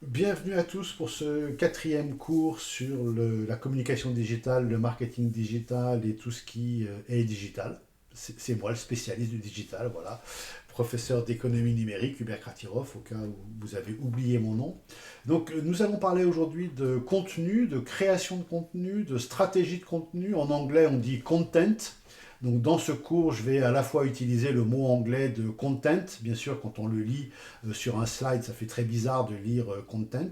Bienvenue à tous pour ce quatrième cours sur la communication digitale, le marketing digital et tout ce qui est digital. C'est moi le spécialiste du digital, voilà. Professeur d'économie numérique, Hubert Kratirov, au cas où vous avez oublié mon nom. Donc nous allons parler aujourd'hui de contenu, de création de contenu, de stratégie de contenu. En anglais on dit content. Donc dans ce cours, je vais à la fois utiliser le mot anglais de content. Bien sûr, quand on le lit sur un slide, ça fait très bizarre de lire content,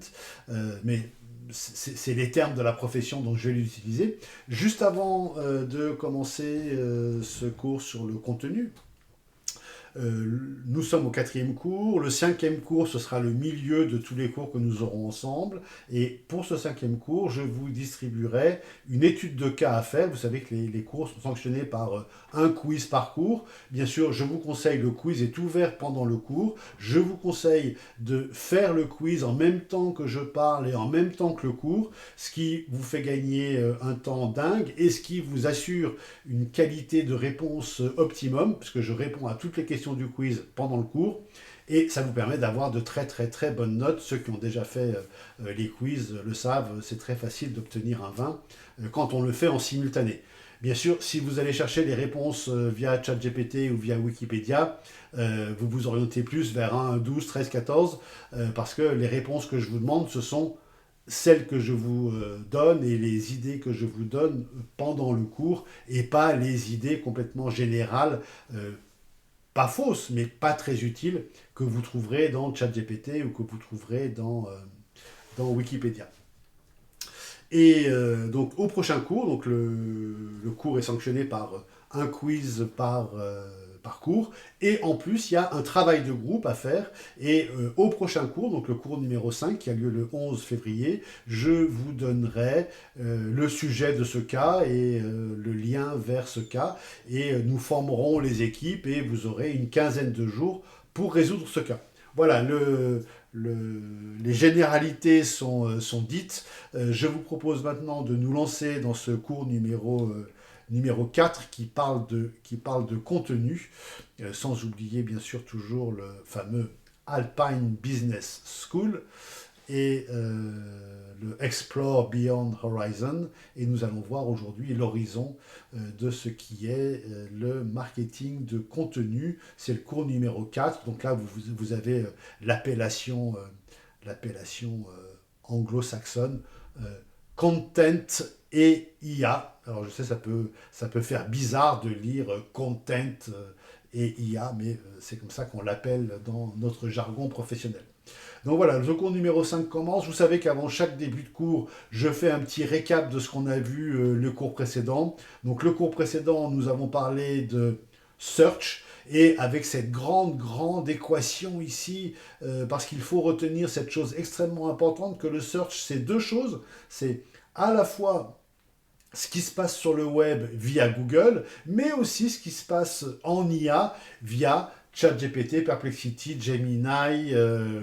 mais c'est les termes de la profession, donc je vais l'utiliser. Juste avant de commencer ce cours sur le contenu, nous sommes au quatrième cours. Le cinquième cours, ce sera le milieu de tous les cours que nous aurons ensemble. Et pour ce cinquième cours, je vous distribuerai une étude de cas à faire. Vous savez que les cours sont sanctionnés par un quiz par cours. Bien sûr, je vous conseille, le quiz est ouvert pendant le cours. Je vous conseille de faire le quiz en même temps que je parle et en même temps que le cours, ce qui vous fait gagner un temps dingue et ce qui vous assure une qualité de réponse optimum, puisque je réponds à toutes les questions du quiz pendant le cours, et ça vous permet d'avoir de très très très bonnes notes. Ceux qui ont déjà fait les quiz le savent, c'est très facile d'obtenir un 20 quand on le fait en simultané. Bien sûr, si vous allez chercher les réponses via ChatGPT ou via Wikipédia, vous vous orientez plus vers un 12, 13, 14, parce que les réponses que je vous demande, ce sont celles que je vous donne et les idées que je vous donne pendant le cours et pas les idées complètement générales, pas fausses, mais pas très utiles, que vous trouverez dans ChatGPT ou que vous trouverez dans Wikipédia. Et donc au prochain cours, donc le cours est sanctionné par un quiz par cours, et en plus il y a un travail de groupe à faire, et au prochain cours, donc le cours numéro 5 qui a lieu le 11 février, je vous donnerai le sujet de ce cas et le lien vers ce cas, et nous formerons les équipes et vous aurez une quinzaine de jours pour résoudre ce cas. Voilà, les généralités sont dites. Je vous propose maintenant de nous lancer dans ce cours numéro 4 qui parle de contenu, sans oublier bien sûr toujours le fameux Alpine Business School et le Explore Beyond Horizon. Et nous allons voir aujourd'hui l'horizon de ce qui est le marketing de contenu. C'est le cours numéro 4. Donc là, vous avez anglo-saxonne, content et IA. Alors je sais, ça peut faire bizarre de lire content et IA, mais c'est comme ça qu'on l'appelle dans notre jargon professionnel. Donc voilà, le cours numéro 5 commence. Vous savez qu'avant chaque début de cours, je fais un petit récap de ce qu'on a vu le cours précédent. Donc le cours précédent, nous avons parlé de search, et avec cette grande équation ici, parce qu'il faut retenir cette chose extrêmement importante, que le search, c'est deux choses. C'est à la fois ce qui se passe sur le web via Google, mais aussi ce qui se passe en IA via ChatGPT, Perplexity, Gemini,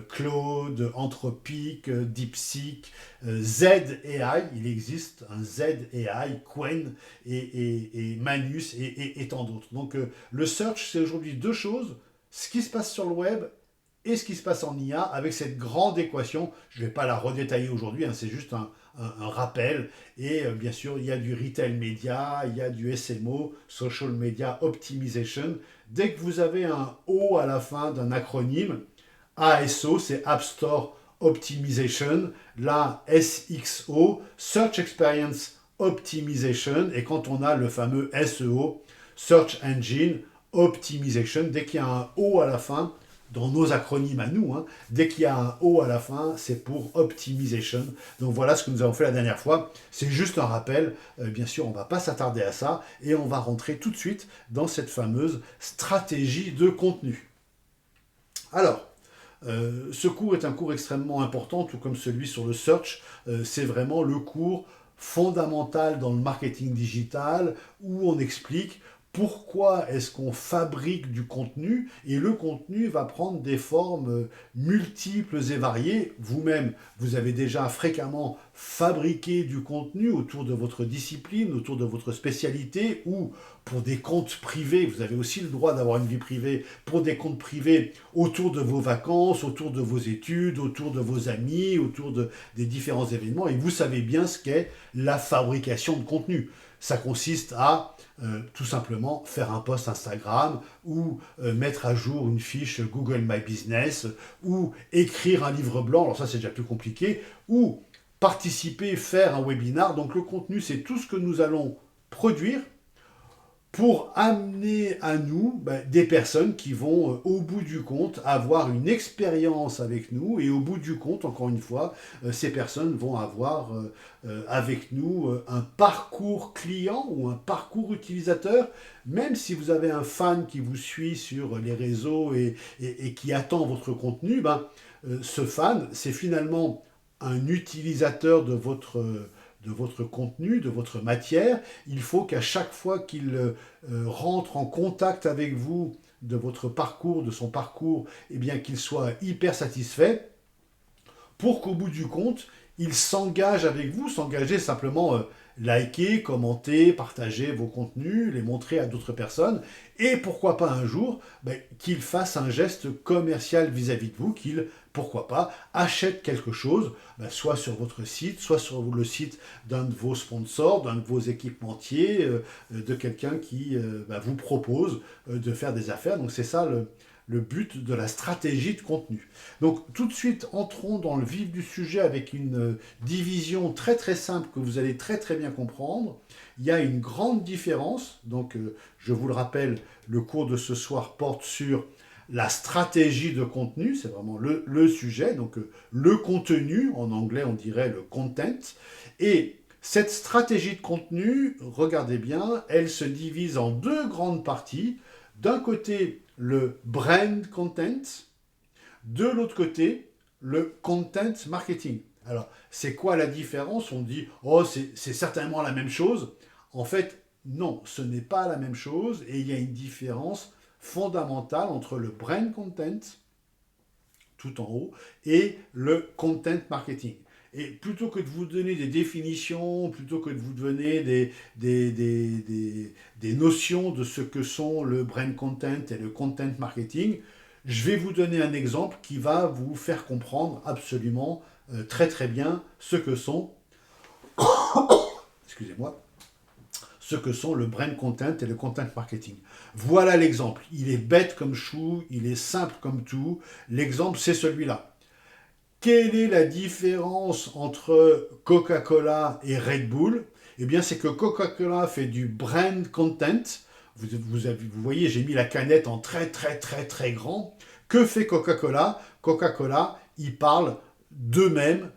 Claude, Anthropic, DeepSeek, ZAI, il existe un ZAI, Qwen et Manus et tant d'autres. Donc le search, c'est aujourd'hui deux choses, ce qui se passe sur le web et ce qui se passe en IA avec cette grande équation. Je ne vais pas la redétailler aujourd'hui, hein, c'est juste un rappel. Et bien sûr, il y a du retail media, il y a du SMO, social media optimization. Dès que vous avez un O à la fin d'un acronyme, ASO, c'est App Store Optimization, la SXO, Search Experience Optimization, et quand on a le fameux SEO, Search Engine Optimization, dès qu'il y a un O à la fin, dans nos acronymes à nous, hein, dès qu'il y a un O à la fin, c'est pour optimization. Donc voilà ce que nous avons fait la dernière fois. C'est juste un rappel. Bien sûr, on ne va pas s'attarder à ça et on va rentrer tout de suite dans cette fameuse stratégie de contenu. Alors, ce cours est un cours extrêmement important, tout comme celui sur le search. C'est vraiment le cours fondamental dans le marketing digital où on explique pourquoi est-ce qu'on fabrique du contenu, et le contenu va prendre des formes multiples et variées. Vous-même, vous avez déjà fréquemment fabriqué du contenu autour de votre discipline, autour de votre spécialité, ou pour des comptes privés, vous avez aussi le droit d'avoir une vie privée, pour des comptes privés autour de vos vacances, autour de vos études, autour de vos amis, des différents événements, et vous savez bien ce qu'est la fabrication de contenu. Ça consiste à tout simplement faire un post Instagram ou mettre à jour une fiche Google My Business ou écrire un livre blanc, alors ça c'est déjà plus compliqué, ou participer, faire un webinar. Donc le contenu, c'est tout ce que nous allons produire pour amener à nous des personnes qui vont, au bout du compte, avoir une expérience avec nous. Et au bout du compte, encore une fois, ces personnes vont avoir avec nous un parcours client ou un parcours utilisateur. Même si vous avez un fan qui vous suit sur les réseaux et qui attend votre contenu, ce fan, c'est finalement un utilisateur de votre contenu, de votre matière. Il faut qu'à chaque fois qu'il rentre en contact avec vous de votre parcours, de son parcours, eh bien qu'il soit hyper satisfait pour qu'au bout du compte, il s'engage avec vous, s'engager simplement liker, commenter, partager vos contenus, les montrer à d'autres personnes, et pourquoi pas un jour qu'il fasse un geste commercial vis-à-vis de vous, qu'il, pourquoi pas, achète quelque chose, soit sur votre site, soit sur le site d'un de vos sponsors, d'un de vos équipementiers, de quelqu'un qui vous propose de faire des affaires. Donc c'est ça le but de la stratégie de contenu. Donc tout de suite, entrons dans le vif du sujet avec une division très très simple que vous allez très très bien comprendre. Il y a une grande différence, donc je vous le rappelle, le cours de ce soir porte sur la stratégie de contenu, c'est vraiment le sujet, donc le contenu, en anglais on dirait le content, et cette stratégie de contenu, regardez bien, elle se divise en deux grandes parties. D'un côté, le brand content, de l'autre côté, le content marketing. Alors, c'est quoi la différence? On dit, oh, c'est certainement la même chose. En fait, non, ce n'est pas la même chose et il y a une différence fondamentale entre le brand content, tout en haut, et le content marketing. Et plutôt que de vous donner des définitions, plutôt que de vous donner des notions de ce que sont le brand content et le content marketing, je vais vous donner un exemple qui va vous faire comprendre absolument très très bien ce que sont, excusez-moi, ce que sont le brand content et le content marketing. Voilà l'exemple. Il est bête comme chou, il est simple comme tout. L'exemple, c'est celui-là. Quelle est la différence entre Coca-Cola et Red Bull? Eh bien, c'est que Coca-Cola fait du brand content. Vous voyez, j'ai mis la canette en très très très très grand. Que fait Coca-Cola? Coca-Cola, ils parlent d'eux-mêmes,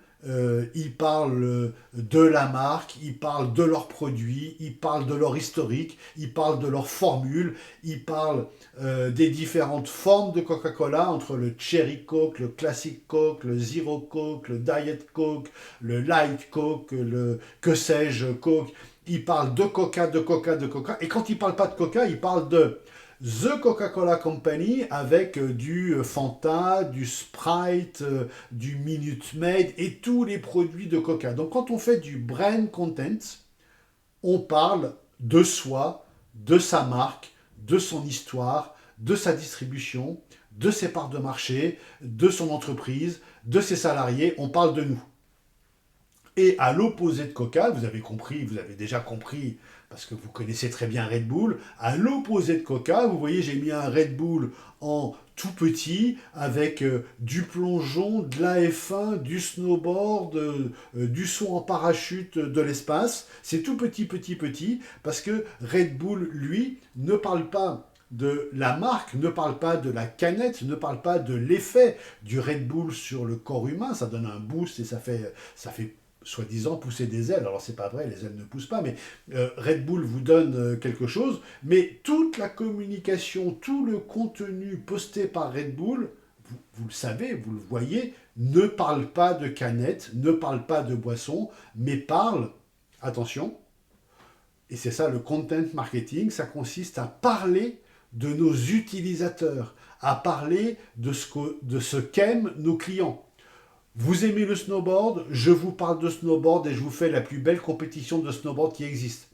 ils parlent de la marque, ils parlent de leurs produits, ils parlent de leur historique, ils parlent de leurs formules, ils parlent des différentes formes de Coca-Cola, entre le Cherry Coke, le Classic Coke, le Zero Coke, le Diet Coke, le Light Coke, le que sais-je Coke. Ils parlent de Coca, de Coca, de Coca. Et quand ils ne parlent pas de Coca, ils parlent de The Coca-Cola Company avec du Fanta, du Sprite, du Minute Maid et tous les produits de Coca. Donc quand on fait du brand content, on parle de soi, de sa marque, de son histoire, de sa distribution, de ses parts de marché, de son entreprise, de ses salariés. On parle de nous. Et à l'opposé de Coca, vous avez compris, vous avez déjà compris, parce que vous connaissez très bien Red Bull, à l'opposé de Coca, vous voyez, j'ai mis un Red Bull en tout petit, avec du plongeon, de la F1, du snowboard, du saut en parachute de l'espace. C'est tout petit, petit, petit, parce que Red Bull, lui, ne parle pas de la marque, ne parle pas de la canette, ne parle pas de l'effet du Red Bull sur le corps humain. Ça donne un boost et ça fait soi-disant pousser des ailes. Alors c'est pas vrai, les ailes ne poussent pas, mais Red Bull vous donne quelque chose. Mais toute la communication, tout le contenu posté par Red Bull, vous le savez, vous le voyez, ne parle pas de canette, ne parle pas de boisson, mais parle, attention, Et c'est ça le content marketing, ça consiste à parler de nos utilisateurs, à parler de ce qu'aiment nos clients. Vous aimez le snowboard, je vous parle de snowboard et je vous fais la plus belle compétition de snowboard qui existe.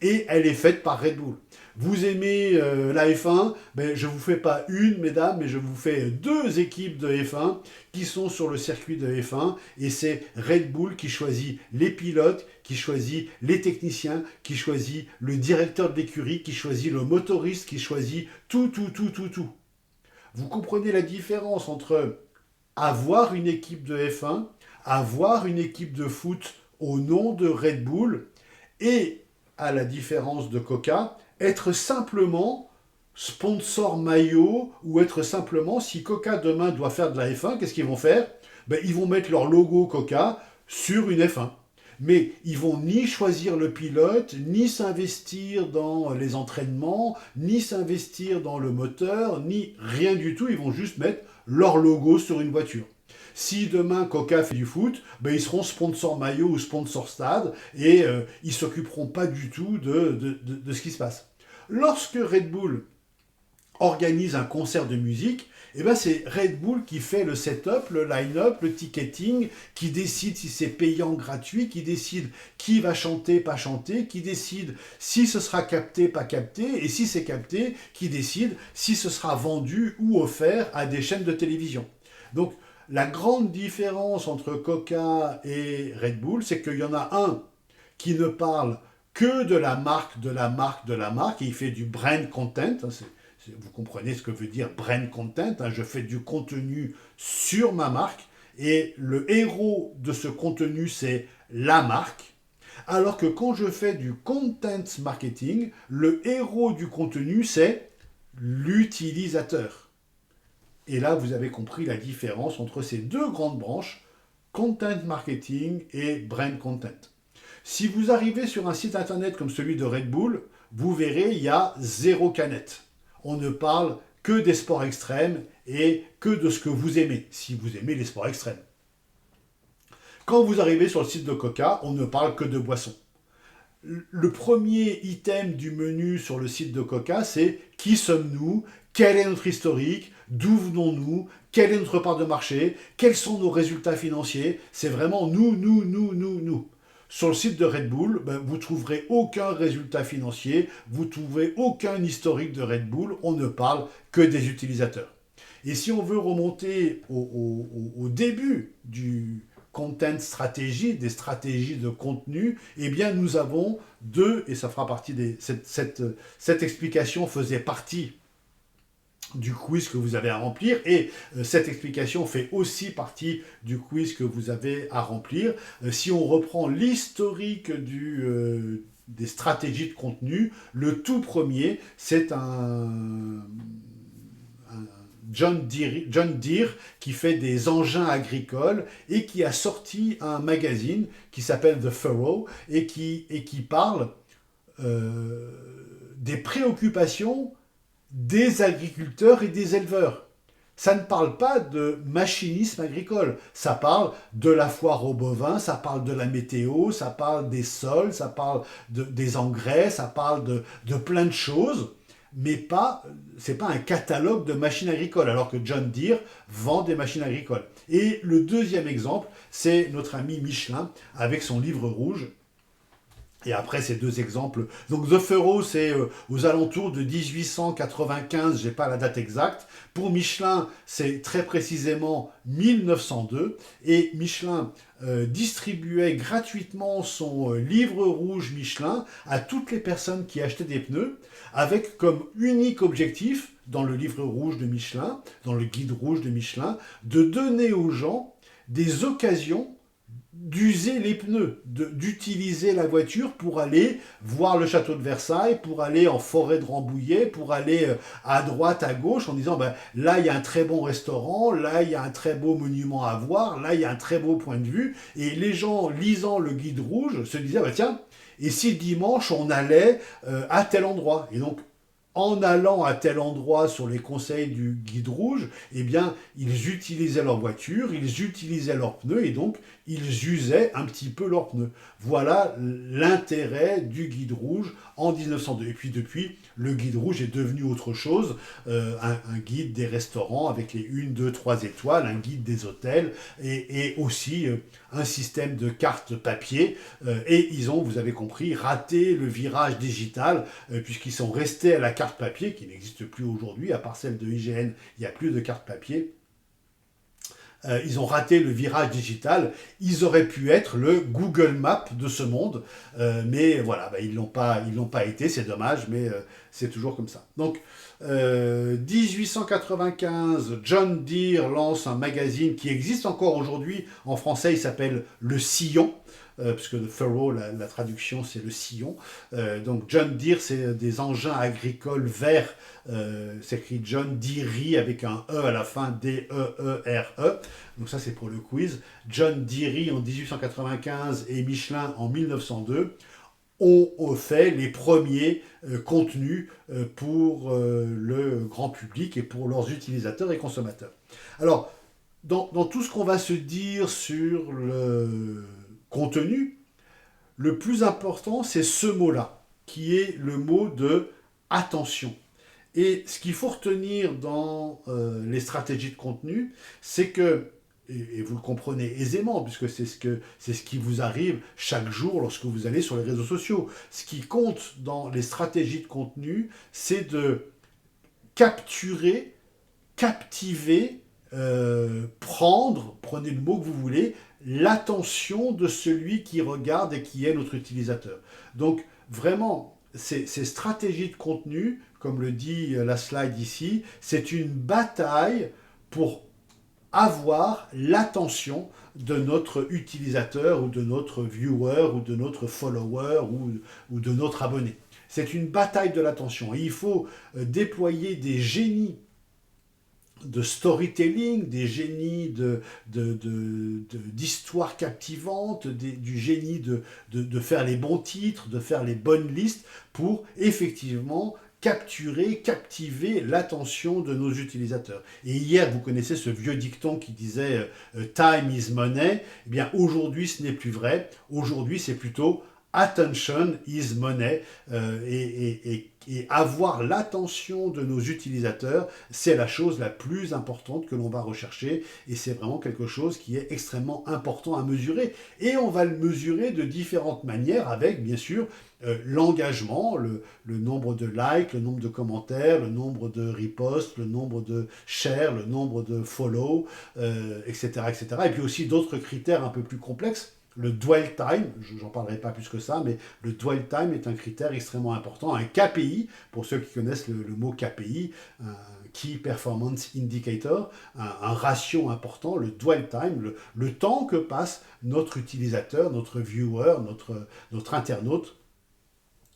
Et elle est faite par Red Bull. Vous aimez la F1, ben, je ne vous fais pas une, mesdames, mais je vous fais deux équipes de F1 qui sont sur le circuit de F1. Et c'est Red Bull qui choisit les pilotes, qui choisit les techniciens, qui choisit le directeur de l'écurie, qui choisit le motoriste, qui choisit tout, tout, tout, tout, tout. Vous comprenez la différence entre avoir une équipe de F1, avoir une équipe de foot au nom de Red Bull et, à la différence de Coca, être simplement sponsor maillot ou être simplement, si Coca demain doit faire de la F1, qu'est-ce qu'ils vont faire? Ben, ils vont mettre leur logo Coca sur une F1. Mais ils vont ni choisir le pilote, ni s'investir dans les entraînements, ni s'investir dans le moteur, ni rien du tout. Ils vont juste mettre leur logo sur une voiture. Si demain Coca fait du foot, ben ils seront sponsor maillot ou sponsor stade et ils ne s'occuperont pas du tout de ce qui se passe. Lorsque Red Bull organise un concert de musique, eh ben c'est Red Bull qui fait le setup, le line-up, le ticketing, qui décide si c'est payant, gratuit, qui décide qui va chanter, pas chanter, qui décide si ce sera capté, pas capté, et si c'est capté, qui décide si ce sera vendu ou offert à des chaînes de télévision. Donc, la grande différence entre Coca et Red Bull, c'est qu'il y en a un qui ne parle que de la marque, de la marque, de la marque, et il fait du brand content. Vous comprenez ce que veut dire brand content. Je fais du contenu sur ma marque, et le héros de ce contenu, c'est la marque. Alors que quand je fais du content marketing, le héros du contenu, c'est l'utilisateur. Et là, vous avez compris la différence entre ces deux grandes branches, content marketing et brand content. Si vous arrivez sur un site internet comme celui de Red Bull, vous verrez, il y a zéro canette. On ne parle que des sports extrêmes et que de ce que vous aimez, si vous aimez les sports extrêmes. Quand vous arrivez sur le site de Coca, on ne parle que de boissons. Le premier item du menu sur le site de Coca, c'est qui sommes-nous, quel est notre historique, d'où venons-nous, quelle est notre part de marché, quels sont nos résultats financiers. C'est vraiment nous, nous, nous, nous, nous. Sur le site de Red Bull, vous ne trouverez aucun résultat financier, vous ne trouverez aucun historique de Red Bull, on ne parle que des utilisateurs. Et si on veut remonter au début du content stratégie, des stratégies de contenu, eh bien nous avons deux, et ça fera partie cette explication faisait partie du quiz que vous avez à remplir, et cette explication fait aussi partie du quiz que vous avez à remplir. Si on reprend l'historique des stratégies de contenu, le tout premier, c'est un John Deere qui fait des engins agricoles et qui a sorti un magazine qui s'appelle The Furrow et qui parle des préoccupations des agriculteurs et des éleveurs. Ça ne parle pas de machinisme agricole, ça parle de la foire aux bovins, ça parle de la météo, ça parle des sols, ça parle des engrais, ça parle de plein de choses, mais c'est pas un catalogue de machines agricoles, alors que John Deere vend des machines agricoles. Et le deuxième exemple, c'est notre ami Michelin avec son livre rouge. Et après ces deux exemples, donc The Furrow, c'est aux alentours de 1895, j'ai pas la date exacte. Pour Michelin, c'est très précisément 1902. Et Michelin distribuait gratuitement son livre rouge Michelin à toutes les personnes qui achetaient des pneus, avec comme unique objectif, dans le livre rouge de Michelin, dans le guide rouge de Michelin, de donner aux gens des occasions d'user les pneus, d'utiliser la voiture pour aller voir le château de Versailles, pour aller en forêt de Rambouillet, pour aller à droite, à gauche, en disant là il y a un très bon restaurant, là il y a un très beau monument à voir, là il y a un très beau point de vue, et les gens lisant le guide rouge se disaient tiens, et si dimanche on allait à tel endroit. Et donc en allant à tel endroit sur les conseils du guide rouge, eh bien, ils utilisaient leur voiture, ils utilisaient leurs pneus et donc ils usaient un petit peu leurs pneus. Voilà l'intérêt du guide rouge en 1902. Et puis depuis, le guide rouge est devenu autre chose, un guide des restaurants avec les 1, 2, 3 étoiles, un guide des hôtels et aussi un système de cartes papier. Et ils ont, vous avez compris, raté le virage digital puisqu'ils sont restés à la carte papier qui n'existe plus aujourd'hui, à part celle de IGN, il n'y a plus de carte papier. Ils ont raté le virage digital. Ils auraient pu être le Google Maps de ce monde, mais voilà, ils l'ont pas été. C'est dommage, mais c'est toujours comme ça. Donc, 1895, John Deere lance un magazine qui existe encore aujourd'hui. En français, il s'appelle Le Sillon. Puisque le furrow, la traduction, c'est le sillon. Donc John Deere, c'est des engins agricoles verts. C'est écrit John Deere avec un E à la fin, D-E-E-R-E. Donc ça, c'est pour le quiz. John Deere en 1895 et Michelin en 1902 ont fait les premiers contenus pour le grand public et pour leurs utilisateurs et consommateurs. Alors, dans tout ce qu'on va se dire sur le contenu, le plus important, c'est ce mot-là, qui est le mot de attention. Et ce qu'il faut retenir dans les stratégies de contenu, c'est que, et vous le comprenez aisément, puisque c'est ce qui vous arrive chaque jour lorsque vous allez sur les réseaux sociaux, ce qui compte dans les stratégies de contenu, c'est de capturer, captiver, prendre, prenez le mot que vous voulez, l'attention de celui qui regarde et qui est notre utilisateur. Donc vraiment, ces stratégies de contenu, comme le dit la slide ici, c'est une bataille pour avoir l'attention de notre utilisateur ou de notre viewer ou de notre follower ou de notre abonné. C'est une bataille de l'attention et il faut déployer des génies de storytelling, des génies d'histoires captivantes, du génie de faire les bons titres, de faire les bonnes listes pour effectivement captiver l'attention de nos utilisateurs. Et hier, vous connaissez ce vieux dicton qui disait time is money. Eh bien, aujourd'hui, ce n'est plus vrai. Aujourd'hui, c'est plutôt attention is money. Et avoir l'attention de nos utilisateurs, c'est la chose la plus importante que l'on va rechercher. Et c'est vraiment quelque chose qui est extrêmement important à mesurer. Et on va le mesurer de différentes manières avec, bien sûr, l'engagement, le nombre de likes, le nombre de commentaires, le nombre de reposts, le nombre de shares, le nombre de follow, etc., etc. Et puis aussi d'autres critères un peu plus complexes. Le dwell time, j'en parlerai pas plus que ça, mais le dwell time est un critère extrêmement important. Un KPI, pour ceux qui connaissent le mot KPI, un Key Performance Indicator, un ratio important, le dwell time, le temps que passe notre utilisateur, notre viewer, notre internaute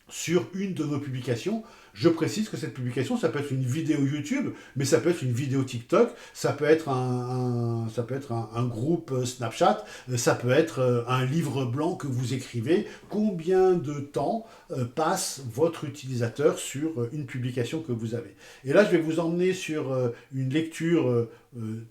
sur une de nos publications. Je précise que cette publication, ça peut être une vidéo YouTube, mais ça peut être une vidéo TikTok, ça peut être un groupe Snapchat, ça peut être un livre blanc que vous écrivez. Combien de temps passe votre utilisateur sur une publication que vous avez? Et là, je vais vous emmener sur une lecture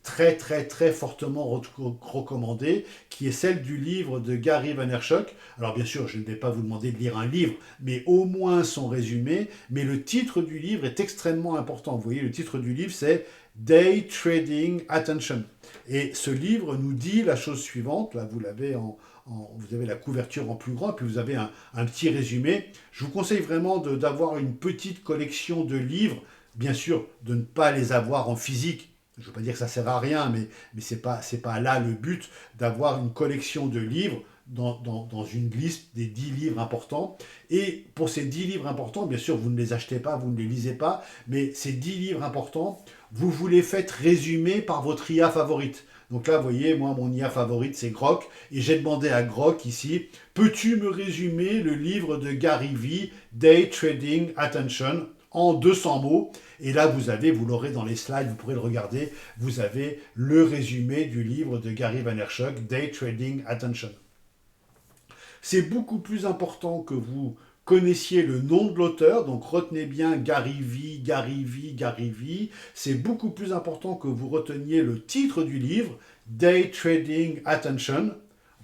très très très fortement recommandée, qui est celle du livre de Gary Vaynerchuk. Alors bien sûr, je ne vais pas vous demander de lire un livre, mais au moins son résumé. Mais le titre du livre est extrêmement important. Vous voyez, le titre du livre, c'est Day Trading Attention. Et ce livre nous dit la chose suivante. Là, vous l'avez vous avez la couverture en plus grand, puis vous avez un petit résumé. Je vous conseille vraiment d'avoir une petite collection de livres. Bien sûr, de ne pas les avoir en physique. Je ne veux pas dire que ça ne sert à rien, mais ce n'est pas là le but d'avoir une collection de livres dans une liste des 10 livres importants. Et pour ces 10 livres importants, bien sûr, vous ne les achetez pas, vous ne les lisez pas, mais ces 10 livres importants, vous les faites résumer par votre IA favorite. Donc là, vous voyez, moi, mon IA favorite, c'est Grok. Et j'ai demandé à Grok ici, peux-tu me résumer le livre de Gary V, Day Trading Attention, en 200 mots? Et là, vous l'aurez dans les slides, vous pourrez le regarder, vous avez le résumé du livre de Gary Vaynerchuk, Day Trading Attention. C'est beaucoup plus important que vous connaissiez le nom de l'auteur, donc retenez bien Gary V, Gary V, Gary V. C'est beaucoup plus important que vous reteniez le titre du livre, Day Trading Attention.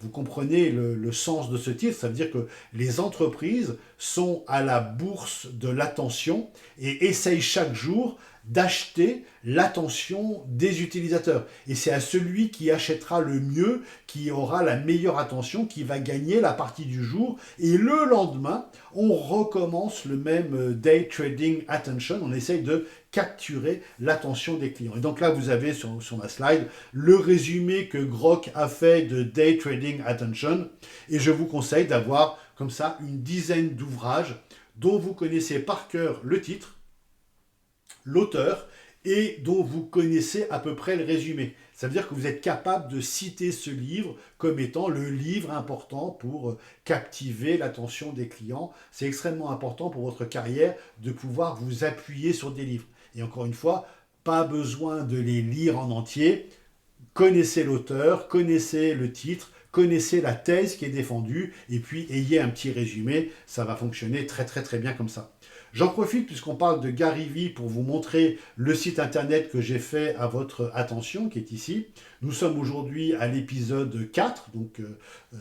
Vous comprenez le sens de ce titre, ça veut dire que les entreprises sont à la bourse de l'attention et essayent chaque jour d'acheter l'attention des utilisateurs. Et c'est à celui qui achètera le mieux, qui aura la meilleure attention, qui va gagner la partie du jour. Et le lendemain, on recommence le même day trading attention. On essaye de capturer l'attention des clients. Et donc là, vous avez sur ma slide le résumé que Grok a fait de day trading attention. Et je vous conseille d'avoir comme ça une dizaine d'ouvrages dont vous connaissez par cœur le titre, l'auteur, et dont vous connaissez à peu près le résumé. Ça veut dire que vous êtes capable de citer ce livre comme étant le livre important pour captiver l'attention des clients. C'est extrêmement important pour votre carrière de pouvoir vous appuyer sur des livres. Et encore une fois, pas besoin de les lire en entier. Connaissez l'auteur, connaissez le titre, connaissez la thèse qui est défendue, et puis ayez un petit résumé. Ça va fonctionner très très très bien comme ça. J'en profite puisqu'on parle de Gary V pour vous montrer le site internet que j'ai fait à votre attention, qui est ici. Nous sommes aujourd'hui à l'épisode 4, donc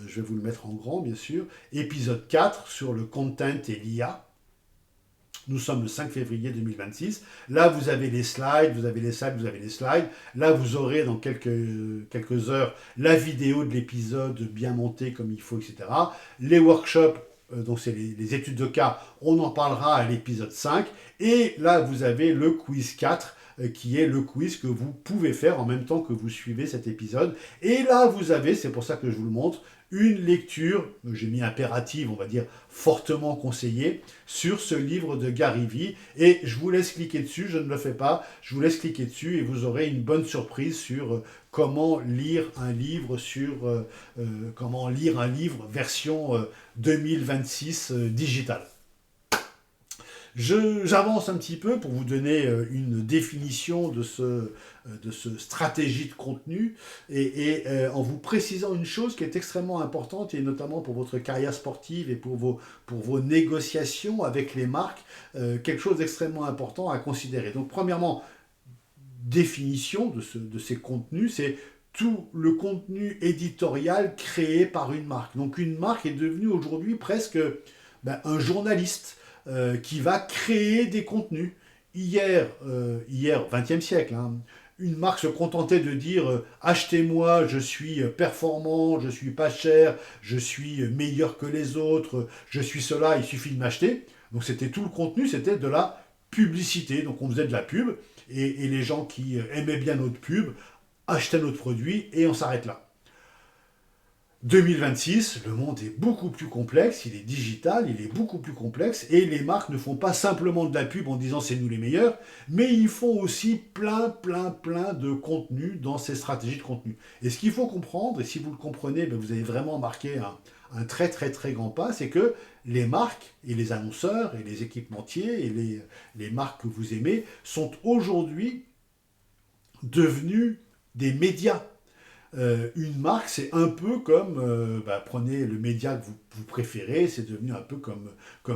je vais vous le mettre en grand bien sûr. Épisode 4 sur le content et l'IA. Nous sommes le 5 février 2026. Là, vous avez les slides, vous avez les slides, vous avez les slides. Là, vous aurez dans quelques heures la vidéo de l'épisode bien montée comme il faut, etc. Les workshops, donc c'est les études de cas, on en parlera à l'épisode 5. Et là, vous avez le quiz 4, qui est le quiz que vous pouvez faire en même temps que vous suivez cet épisode. Et là, vous avez, c'est pour ça que je vous le montre, une lecture, j'ai mis impérative, on va dire fortement conseillée, sur ce livre de Gary V. Et je vous laisse cliquer dessus, je ne le fais pas, je vous laisse cliquer dessus et vous aurez une bonne surprise sur comment lire un livre version 2026 digitale. J'avance un petit peu pour vous donner une définition de ce stratégie de contenu et en vous précisant une chose qui est extrêmement importante et notamment pour votre carrière sportive et pour vos négociations avec les marques, quelque chose d'extrêmement important à considérer. Donc premièrement, définition de ces contenus, c'est tout le contenu éditorial créé par une marque. Donc une marque est devenue aujourd'hui presque un journaliste qui va créer des contenus. Hier 20e siècle, une marque se contentait de dire achetez-moi, je suis performant, je suis pas cher, je suis meilleur que les autres, je suis cela, il suffit de m'acheter. Donc c'était tout le contenu, c'était de la publicité. Donc on faisait de la pub et les gens qui aimaient bien notre pub achetaient notre produit et on s'arrête là. 2026, le monde est beaucoup plus complexe, il est digital, il est beaucoup plus complexe, et les marques ne font pas simplement de la pub en disant c'est nous les meilleurs, mais ils font aussi plein de contenu dans ces stratégies de contenu. Et ce qu'il faut comprendre, et si vous le comprenez, vous avez vraiment marqué un très grand pas, c'est que les marques et les annonceurs et les équipementiers et les marques que vous aimez sont aujourd'hui devenus des médias. Une marque, c'est un peu comme, prenez le média que vous préférez, c'est devenu un peu comme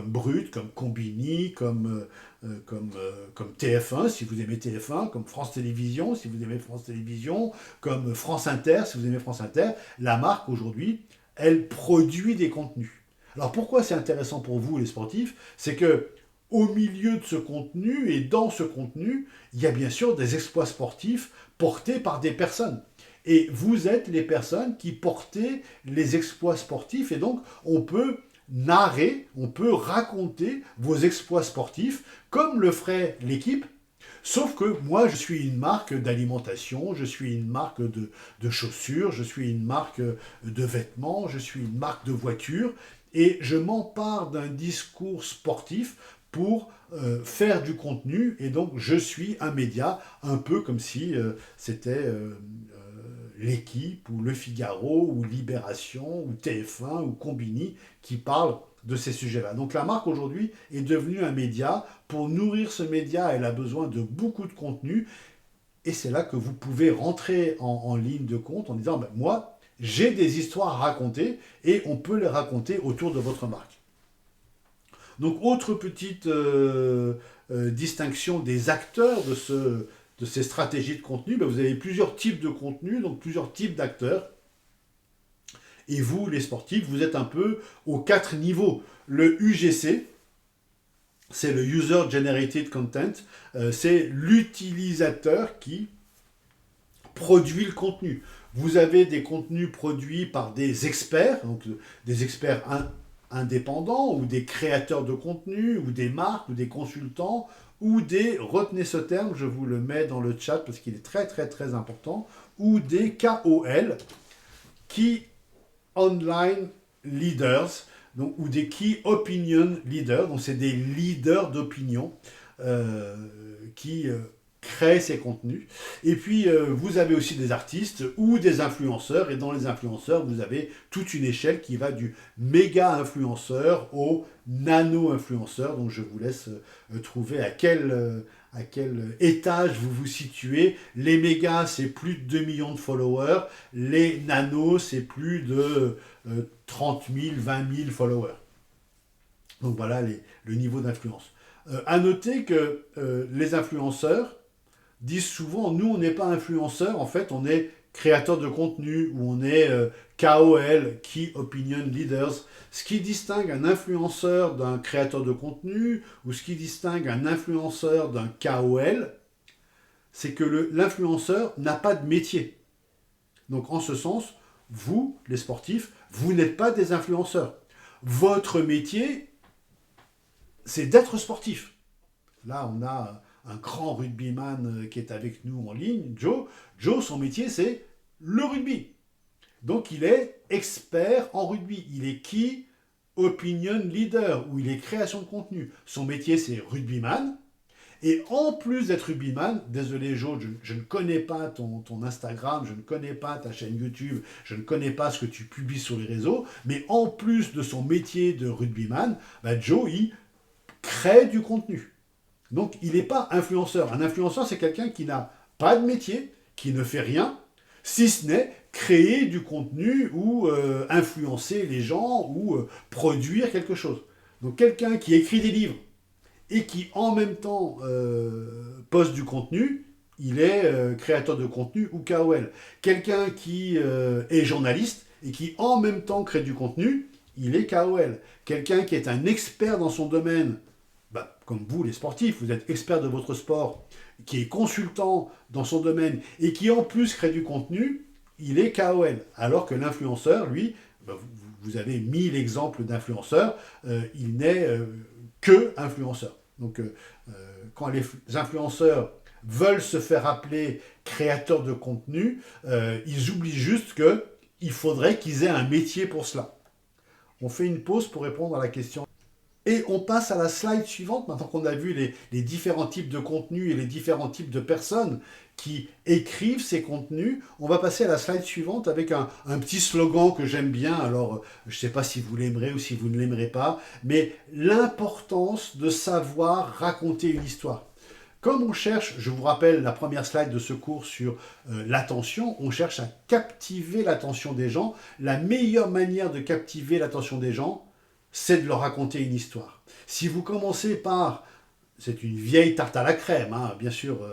Brut, comme Combini, comme TF1, si vous aimez TF1, comme France Télévisions, si vous aimez France Télévisions, comme France Inter, si vous aimez France Inter. La marque, aujourd'hui, elle produit des contenus. Alors pourquoi c'est intéressant pour vous, les sportifs? C'est que au milieu de ce contenu et dans ce contenu, il y a bien sûr des exploits sportifs portés par des personnes. Et vous êtes les personnes qui portez les exploits sportifs et donc on peut narrer, on peut raconter vos exploits sportifs comme le ferait l'équipe. Sauf que moi, je suis une marque d'alimentation, je suis une marque de chaussures, je suis une marque de vêtements, je suis une marque de voitures et je m'empare d'un discours sportif pour faire du contenu et donc je suis un média un peu comme si c'était l'équipe ou Le Figaro ou Libération ou TF1 ou Combini qui parlent de ces sujets-là. Donc la marque aujourd'hui est devenue un média. Pour nourrir ce média, elle a besoin de beaucoup de contenu et c'est là que vous pouvez rentrer en ligne de compte en disant moi j'ai des histoires à raconter et on peut les raconter autour de votre marque. Donc, autre petite distinction des acteurs de ces stratégies de contenu, ben, vous avez plusieurs types de contenus, donc plusieurs types d'acteurs. Et vous, les sportifs, vous êtes un peu aux 4 niveaux. Le UGC, c'est le User Generated Content, c'est l'utilisateur qui produit le contenu. Vous avez des contenus produits par des experts, donc des experts indépendants, ou des créateurs de contenu, ou des marques, ou des consultants, ou des, retenez ce terme, je vous le mets dans le chat parce qu'il est très très très important, ou des KOL, Key Online Leaders, donc, ou des Key Opinion Leaders, donc c'est des leaders d'opinion qui créent ces contenus. Et puis vous avez aussi des artistes ou des influenceurs, et dans les influenceurs, vous avez toute une échelle qui va du méga influenceur au nano influenceur, donc je vous laisse trouver à quel étage vous vous situez. Les mégas, c'est plus de 2 millions de followers. Les nanos, c'est plus de 30 000, 20 000 followers. Donc voilà le niveau d'influence. À noter que les influenceurs disent souvent, nous, on n'est pas influenceurs, en fait, on est créateur de contenu, ou on est KOL, Key Opinion Leaders. Ce qui distingue un influenceur d'un créateur de contenu, ou ce qui distingue un influenceur d'un KOL, c'est que l'influenceur n'a pas de métier. Donc en ce sens, vous, les sportifs, vous n'êtes pas des influenceurs. Votre métier, c'est d'être sportif. Là, on a un grand rugbyman qui est avec nous en ligne, Joe. Joe, son métier, c'est le rugby. Donc il est expert en rugby. Il est Key Opinion Leader, ou il est création de contenu. Son métier, c'est rugbyman. Et en plus d'être rugbyman, désolé Joe, je ne connais pas ton Instagram, je ne connais pas ta chaîne YouTube, je ne connais pas ce que tu publies sur les réseaux, mais en plus de son métier de rugbyman, bah Joe, il crée du contenu. Donc il n'est pas influenceur. Un influenceur, c'est quelqu'un qui n'a pas de métier, qui ne fait rien, si ce n'est créer du contenu ou influencer les gens ou produire quelque chose. Donc quelqu'un qui écrit des livres et qui en même temps poste du contenu, il est créateur de contenu ou KOL. Quelqu'un qui est journaliste et qui en même temps crée du contenu, il est KOL. Quelqu'un qui est un expert dans son domaine, bah, comme vous les sportifs, vous êtes expert de votre sport, qui est consultant dans son domaine et qui en plus crée du contenu, il est KOL. Alors que l'influenceur, lui, bah, vous avez 1000 exemples d'influenceurs, il n'est que influenceur. Donc quand les influenceurs veulent se faire appeler créateurs de contenu, ils oublient juste qu'il faudrait qu'ils aient un métier pour cela. On fait une pause pour répondre à la question. Et on passe à la slide suivante, maintenant qu'on a vu les différents types de contenus et les différents types de personnes qui écrivent ces contenus. On va passer à la slide suivante avec un petit slogan que j'aime bien. Alors, je ne sais pas si vous l'aimerez ou si vous ne l'aimerez pas, mais l'importance de savoir raconter une histoire. Comme on cherche, je vous rappelle la première slide de ce cours sur l'attention, on cherche à captiver l'attention des gens. La meilleure manière de captiver l'attention des gens, c'est de leur raconter une histoire. Si vous commencez par, c'est une vieille tarte à la crème, hein, bien sûr,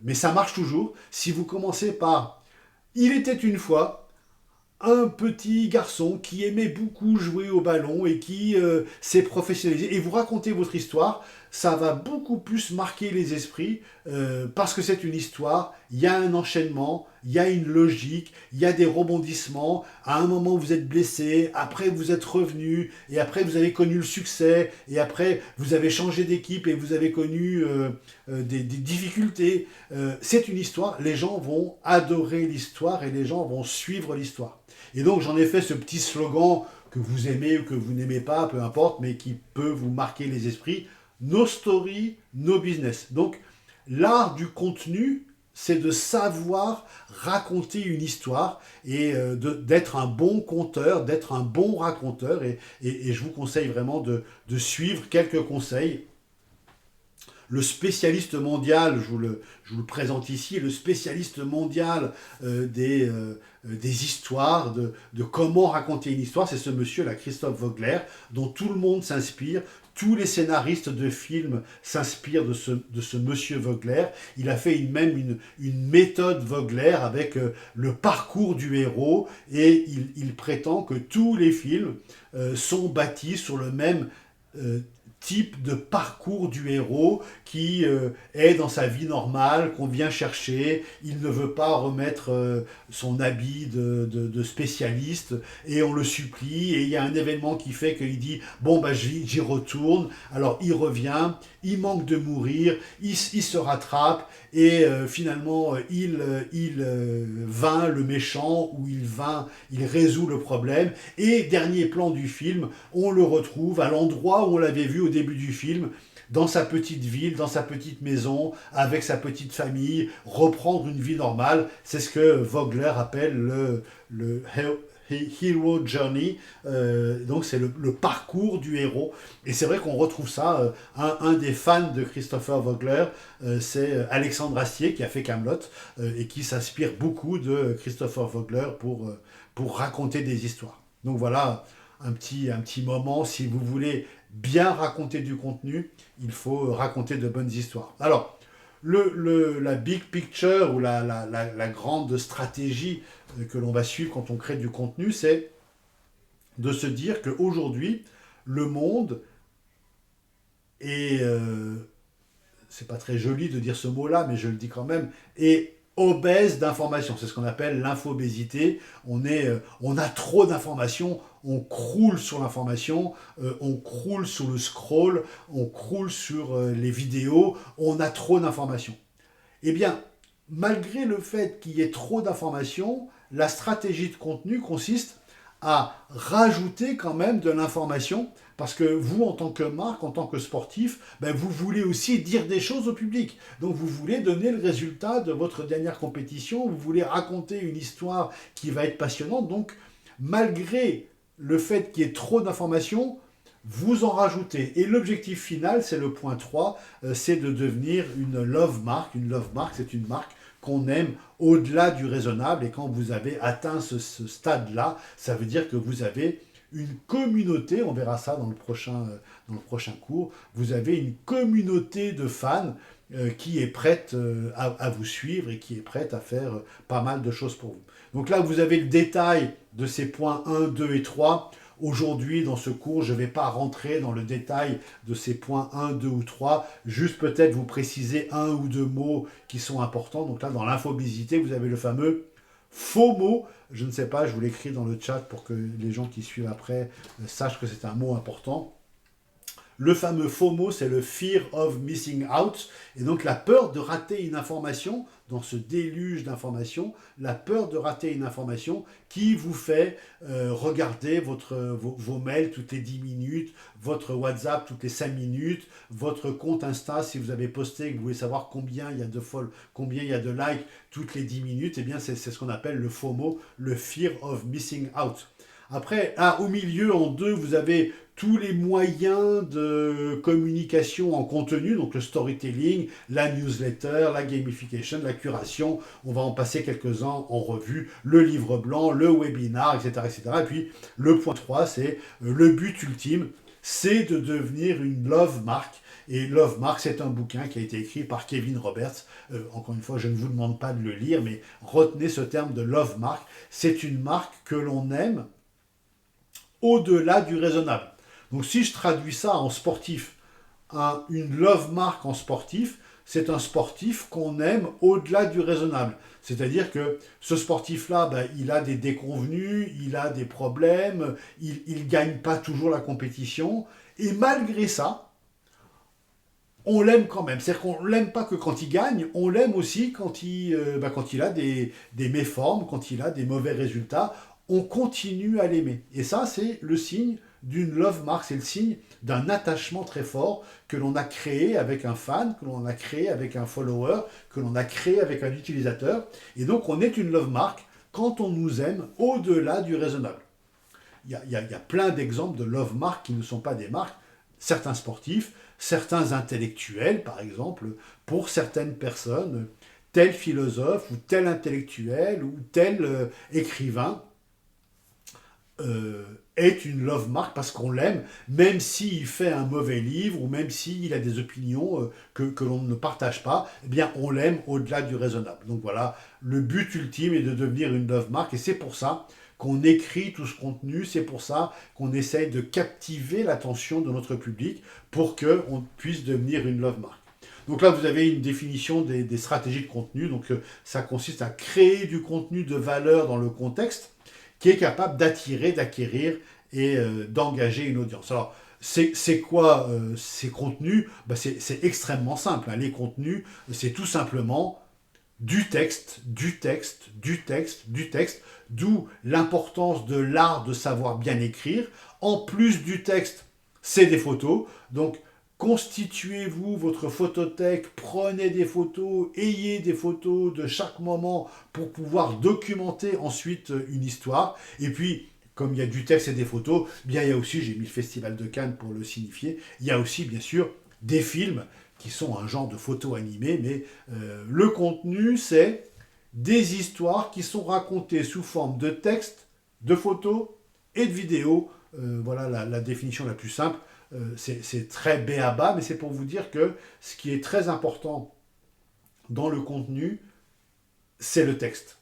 mais ça marche toujours. Si vous commencez par, il était une fois un petit garçon qui aimait beaucoup jouer au ballon et qui s'est professionnalisé, et vous racontez votre histoire, ça va beaucoup plus marquer les esprits parce que c'est une histoire, il y a un enchaînement, il y a une logique, il y a des rebondissements. À un moment vous êtes blessé, après vous êtes revenu, et après vous avez connu le succès, et après vous avez changé d'équipe et vous avez connu des difficultés. C'est une histoire, les gens vont adorer l'histoire et les gens vont suivre l'histoire. Et donc j'en ai fait ce petit slogan que vous aimez ou que vous n'aimez pas, peu importe, mais qui peut vous marquer les esprits. No story, no business. Donc, l'art du contenu, c'est de savoir raconter une histoire et d'être un bon conteur, d'être un bon raconteur. Et je vous conseille vraiment de suivre quelques conseils. Le spécialiste mondial, je vous le présente ici, le spécialiste mondial des histoires, de comment raconter une histoire, c'est ce monsieur-là, Christophe Vogler, dont tout le monde s'inspire. Tous les scénaristes de films s'inspirent de ce monsieur Vogler. Il a fait une méthode Vogler avec le parcours du héros et il prétend que tous les films sont bâtis sur le même euh, type de parcours du héros qui est dans sa vie normale, qu'on vient chercher. Il ne veut pas remettre son habit de spécialiste et on le supplie. Et il y a un événement qui fait qu'il dit bon, bah, j'y retourne. Alors il revient, il manque de mourir, il se rattrape et finalement il vainc le méchant ou il résout le problème. Et dernier plan du film, on le retrouve à l'endroit où on l'avait vu au début du film, dans sa petite ville, dans sa petite maison, avec sa petite famille, reprendre une vie normale. C'est ce que Vogler appelle le Hero Journey. Donc c'est le parcours du héros. Et c'est vrai qu'on retrouve ça. Un des fans de Christopher Vogler, c'est Alexandre Astier qui a fait Kaamelott et qui s'inspire beaucoup de Christopher Vogler pour raconter des histoires. Donc voilà un petit moment. Si vous voulez bien raconter du contenu, il faut raconter de bonnes histoires. Alors, la big picture ou la grande stratégie que l'on va suivre quand on crée du contenu, c'est de se dire qu'aujourd'hui, le monde est, c'est pas très joli de dire ce mot-là, mais je le dis quand même, est obèse d'informations. C'est ce qu'on appelle l'infobésité. On a trop d'informations, on croule sur l'information, on croule sur le scroll, on croule sur les vidéos, on a trop d'informations. Eh bien, malgré le fait qu'il y ait trop d'informations, la stratégie de contenu consiste à rajouter quand même de l'information, parce que vous, en tant que marque, en tant que sportif, ben, vous voulez aussi dire des choses au public. Donc vous voulez donner le résultat de votre dernière compétition, vous voulez raconter une histoire qui va être passionnante. Donc malgré le fait qu'il y ait trop d'informations, vous en rajoutez. Et l'objectif final, c'est le point 3, c'est de devenir une love mark. Une love mark, c'est une marque qu'on aime au-delà du raisonnable. Et quand vous avez atteint ce stade-là, ça veut dire que vous avez une communauté, on verra ça dans le prochain cours, vous avez une communauté de fans qui est prête à vous suivre et qui est prête à faire pas mal de choses pour vous. Donc là, vous avez le détail de ces points 1, 2 et 3. Aujourd'hui, dans ce cours, je ne vais pas rentrer dans le détail de ces points 1, 2 ou 3, juste peut-être vous préciser un ou deux mots qui sont importants. Donc là, dans l'infobésité, vous avez le fameux FOMO. Je ne sais pas, je vous l'écris dans le chat pour que les gens qui suivent après sachent que c'est un mot important. Le fameux FOMO, c'est le Fear of Missing Out. Et donc la peur de rater une information, dans ce déluge d'informations, la peur de rater une information qui vous fait regarder vos mails toutes les 10 minutes, votre WhatsApp toutes les 5 minutes, votre compte Insta, si vous avez posté et que vous voulez savoir combien il y a de follow, combien il y a de likes toutes les 10 minutes, eh bien c'est ce qu'on appelle le FOMO, le Fear of Missing Out. Après, au milieu, en 2, vous avez tous les moyens de communication en contenu, donc le storytelling, la newsletter, la gamification, la curation, on va en passer quelques-uns en revue, le livre blanc, le webinar, etc., etc. Et puis le point 3, c'est le but ultime, c'est de devenir une love mark. Et Love Mark, c'est un bouquin qui a été écrit par Kevin Roberts. Encore une fois, je ne vous demande pas de le lire, mais retenez ce terme de Love Mark. C'est une marque que l'on aime au-delà du raisonnable. Donc si je traduis ça en sportif, une love mark en sportif, c'est un sportif qu'on aime au-delà du raisonnable. C'est-à-dire que ce sportif-là, ben, il a des déconvenus, il a des problèmes, il ne gagne pas toujours la compétition, et malgré ça, on l'aime quand même. C'est-à-dire qu'on ne l'aime pas que quand il gagne, on l'aime aussi quand il a des méformes, quand il a des mauvais résultats, on continue à l'aimer. Et ça, c'est le signe d'une love mark, c'est le signe d'un attachement très fort que l'on a créé avec un fan, que l'on a créé avec un follower, que l'on a créé avec un utilisateur. Et donc, on est une love mark quand on nous aime au-delà du raisonnable. Il y a plein d'exemples de love mark qui ne sont pas des marques. Certains sportifs, certains intellectuels, par exemple, pour certaines personnes, tel philosophe ou tel intellectuel ou tel écrivain est une love mark parce qu'on l'aime, même s'il fait un mauvais livre ou même s'il a des opinions que l'on ne partage pas, eh bien on l'aime au-delà du raisonnable. Donc voilà, le but ultime est de devenir une love mark et c'est pour ça qu'on écrit tout ce contenu, c'est pour ça qu'on essaye de captiver l'attention de notre public pour qu'on puisse devenir une love mark. Donc là, vous avez une définition des stratégies de contenu. Donc ça consiste à créer du contenu de valeur dans le contexte qui est capable d'attirer, d'acquérir et d'engager une audience. Alors, c'est quoi ces contenus? Ben, c'est extrêmement simple, hein. Les contenus, c'est tout simplement du texte, du texte, du texte, du texte, d'où l'importance de l'art de savoir bien écrire. En plus du texte, c'est des photos. Donc, constituez-vous votre photothèque, prenez des photos, ayez des photos de chaque moment pour pouvoir documenter ensuite une histoire. Et puis, comme il y a du texte et des photos, bien il y a aussi, j'ai mis le Festival de Cannes pour le signifier, il y a aussi bien sûr des films qui sont un genre de photo animée, mais le contenu, c'est des histoires qui sont racontées sous forme de texte, de photos et de vidéos. Voilà la définition la plus simple. C'est très b.a.-ba, mais c'est pour vous dire que ce qui est très important dans le contenu, c'est le texte.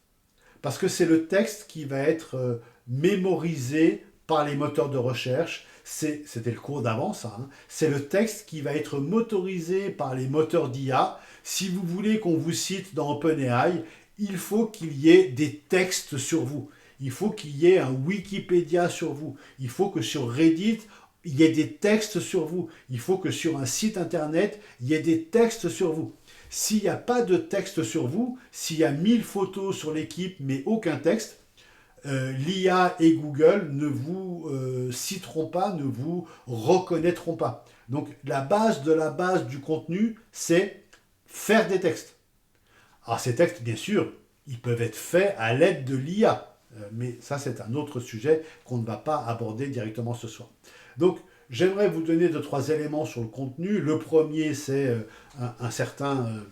Parce que c'est le texte qui va être mémorisé par les moteurs de recherche. C'était le cours d'avant, ça. Hein. C'est le texte qui va être motorisé par les moteurs d'IA. Si vous voulez qu'on vous cite dans OpenAI, il faut qu'il y ait des textes sur vous. Il faut qu'il y ait un Wikipédia sur vous. Il faut que sur Reddit, il y ait des textes sur vous. Il faut que sur un site internet, il y ait des textes sur vous. S'il n'y a pas de texte sur vous, s'il y a 1000 photos sur l'équipe mais aucun texte, l'IA et Google ne vous citeront pas, ne vous reconnaîtront pas. Donc la base de la base du contenu, c'est faire des textes. Alors ces textes, bien sûr, ils peuvent être faits à l'aide de l'IA. Mais ça, c'est un autre sujet qu'on ne va pas aborder directement ce soir. Donc, j'aimerais vous donner 2-3 éléments sur le contenu. Le premier, c'est un certain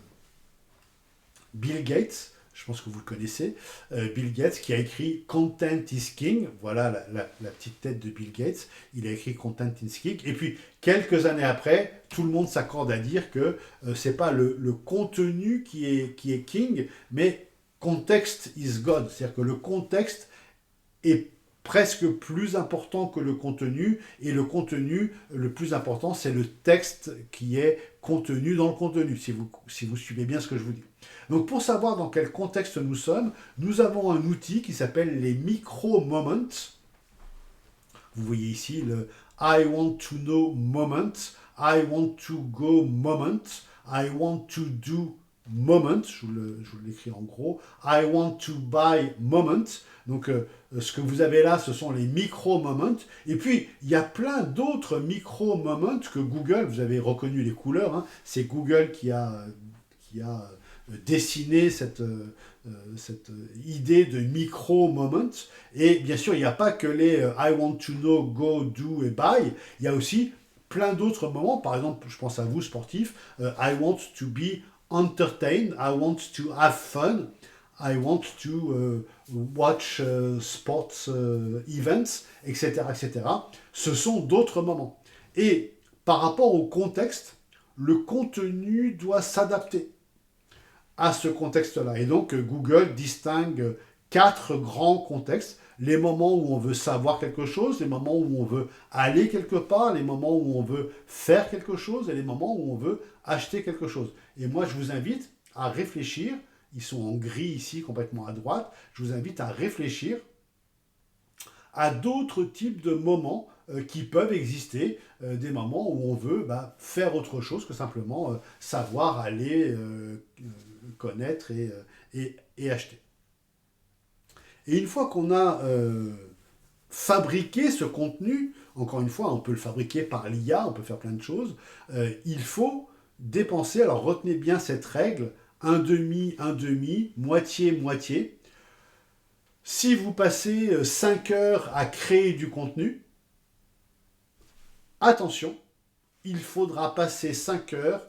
Bill Gates. Je pense que vous le connaissez. Bill Gates qui a écrit Content is King. Voilà la petite tête de Bill Gates. Il a écrit Content is King. Et puis, quelques années après, tout le monde s'accorde à dire que ce n'est pas le contenu qui est king, mais context is God. C'est-à-dire que le contexte est presque plus important que le contenu, et le contenu, le plus important, c'est le texte qui est contenu dans le contenu, si vous suivez bien ce que je vous dis. Donc pour savoir dans quel contexte nous sommes, nous avons un outil qui s'appelle les micro-moments. Vous voyez ici le I want to know moment, I want to go moment, I want to do moment, je vous l'écris en gros, I want to buy moment. Donc ce que vous avez là, ce sont les micro-moments. Et puis, il y a plein d'autres micro-moments que Google, vous avez reconnu les couleurs, hein, c'est Google qui a dessiné cette idée de micro-moments. Et bien sûr, il n'y a pas que les I want to know, go, do et buy, il y a aussi plein d'autres moments. Par exemple, je pense à vous, sportifs, I want to be entertained, I want to have fun, I want to watch sports events, etc., etc. Ce sont d'autres moments. Et par rapport au contexte, le contenu doit s'adapter à ce contexte-là. Et donc, Google distingue 4 grands contextes. Les moments où on veut savoir quelque chose, les moments où on veut aller quelque part, les moments où on veut faire quelque chose et les moments où on veut acheter quelque chose. Et moi, je vous invite à réfléchir. Ils sont en gris ici, complètement à droite. Je vous invite à réfléchir à d'autres types de moments qui peuvent exister, des moments où on veut faire autre chose que simplement savoir, aller, connaître et acheter. Et une fois qu'on a fabriqué ce contenu, encore une fois, on peut le fabriquer par l'IA, on peut faire plein de choses, il faut dépenser, alors retenez bien cette règle, un demi, moitié. Si vous passez 5 heures à créer du contenu, attention, il faudra passer 5 heures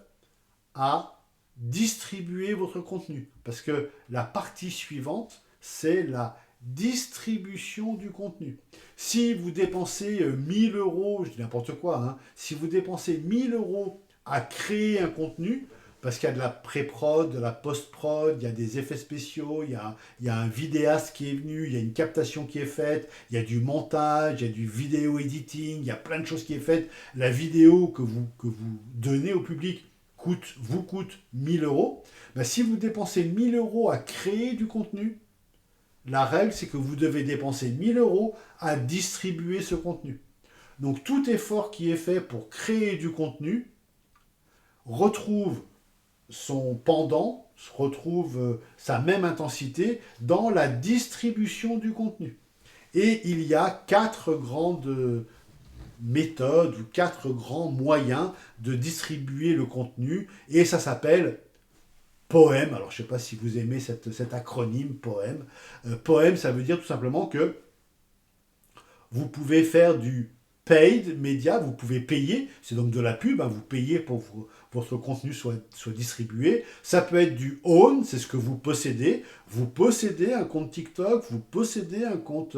à distribuer votre contenu. Parce que la partie suivante, c'est la distribution du contenu. Si vous dépensez 1000 euros, je dis n'importe quoi, hein, si vous dépensez 1000 euros à créer un contenu, parce qu'il y a de la pré-prod, de la post-prod, il y a des effets spéciaux, il y a un vidéaste qui est venu, il y a une captation qui est faite, il y a du montage, il y a du vidéo editing, il y a plein de choses qui est faite. La vidéo que vous donnez au public vous coûte 1000 euros. Ben, si vous dépensez 1000 euros à créer du contenu, la règle c'est que vous devez dépenser 1000 euros à distribuer ce contenu. Donc tout effort qui est fait pour créer du contenu retrouve son pendant, retrouve sa même intensité dans la distribution du contenu. Et il y a 4 grandes méthodes ou 4 grands moyens de distribuer le contenu, et ça s'appelle POEM. Alors je ne sais pas si vous aimez cet acronyme POEM. POEM, ça veut dire tout simplement que vous pouvez faire du paid media, vous pouvez payer, c'est donc de la pub, hein, vous payez pour que votre contenu soit distribué. Ça peut être du own, c'est ce que vous possédez un compte TikTok, vous possédez un compte